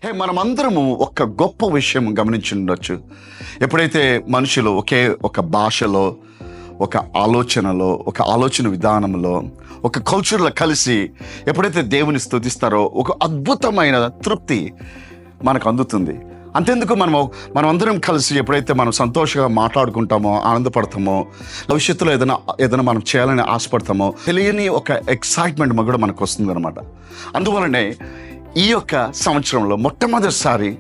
మనమందరము ఒక గొప్ప విషయం గమనించి ఉండొచ్చు. ఎప్పుడైతే మనుషులు ఒకే ఒక భాషలో, ఒక ఆలోచనలో, ఒక ఆలోచన విధానంలో, ఒక కల్చర్లో కలిసి ఎప్పుడైతే దేవుని స్తుతిస్తారో ఒక అద్భుతమైన తృప్తి మనకు అందుతుంది. అంతెందుకు మనం అందరం కలిసి ఎప్పుడైతే మనం సంతోషంగా మాట్లాడుకుంటామో, ఆనందపడతామో, భవిష్యత్తులో ఏదైనా మనం చేయాలని ఆశపడతామో తెలియని ఒక ఎక్సైట్మెంట్ కూడా మనకు వస్తుంది అనమాట. అందువలనే ఈ యొక్క సంవత్సరంలో మొట్టమొదటిసారి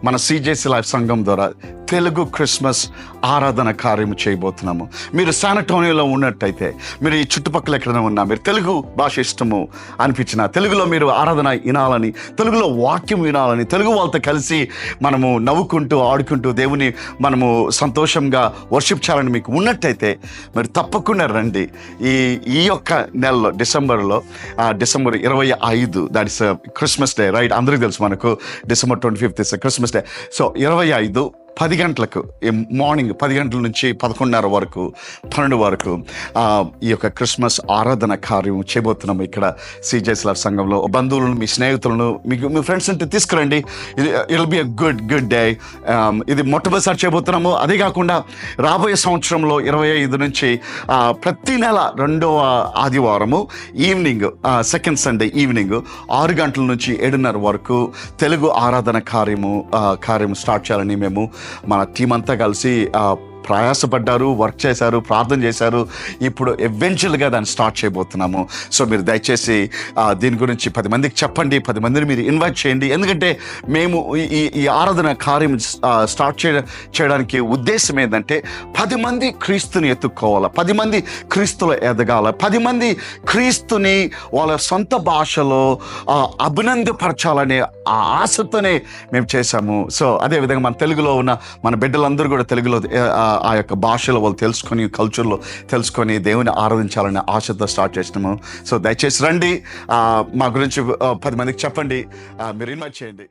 మన సిజేసి లైఫ్ సంఘం ద్వారా తెలుగు క్రిస్మస్ ఆరాధన కార్యము చేయబోతున్నాము. మీరు శాన్ అంటోనియోలో ఉన్నట్టయితే, మీరు ఈ చుట్టుపక్కల ఎక్కడైనా ఉన్నా, మీరు తెలుగు భాష ఇష్టము అనిపించిన, తెలుగులో మీరు ఆరాధన వినాలని, తెలుగులో వాక్యం వినాలని, తెలుగు వాళ్ళతో కలిసి మనము నవ్వుకుంటూ ఆడుకుంటూ దేవుని మనము సంతోషంగా వర్షిప్ చేయాలని మీకు ఉన్నట్టయితే మీరు తప్పకుండా రండి. ఈ యొక్క నెలలో December 25 that is Christmas day, right? అందరికీ తెలుసు మనకు December 25th is Christmas day. So 25 10 గంటలకు, మార్నింగ్ 10 గంటల నుంచి 11:30 వరకు, 12 వరకు ఈ యొక్క క్రిస్మస్ ఆరాధన కార్యం చేయబోతున్నాము ఇక్కడ సిజేసి లైఫ్ సంఘంలో. బంధువులను, మీ స్నేహితులను, మీ ఫ్రెండ్స్ అంటే తీసుకురండి. It be a good day. ఇది మొట్టమొదటిసారి చేయబోతున్నాము. అదే కాకుండా రాబోయే సంవత్సరంలో 25 నుంచి ప్రతి నెల 2వ ఆదివారము ఈవినింగ్, సెకండ్ సండే ఈవినింగ్ 6 గంటల నుంచి 7:30 వరకు తెలుగు ఆరాధన కార్యము స్టార్ట్ చేయాలని మేము మన టీం అంతా కలిసి ప్రయాసపడ్డారు, వర్క్ చేశారు, ప్రార్థన చేశారు. ఇప్పుడు ఎవెన్చువల్గా దాన్ని స్టార్ట్ చేయబోతున్నాము. సో మీరు దయచేసి దీని గురించి 10 మందికి చెప్పండి, 10 మందిని మీరు ఇన్వైట్ చేయండి. ఎందుకంటే మేము ఈ ఆరాధన కార్యం స్టార్ట్ చేయడానికి ఉద్దేశం ఏంటంటే 10 మంది క్రీస్తుని ఎత్తుక్కోవాలి, 10 మంది క్రీస్తులో ఎదగాల, 10 మంది క్రీస్తుని వాళ్ళ సొంత భాషలో అభినందపరచాలనే ఆ ఆశతోనే మేము చేశాము. సో అదేవిధంగా మన తెలుగులో ఉన్న మన బిడ్డలందరూ కూడా తెలుగులో ఆ యొక్క భాషలో వాళ్ళు తెలుసుకొని, కల్చర్లో తెలుసుకొని దేవుని ఆరాధించాలనే ఆశతో స్టార్ట్ చేసినాము. సో దయచేసి రండి, మా గురించి 10 మందికి చెప్పండి, మీరు ఇన్వైట్ చేయండి.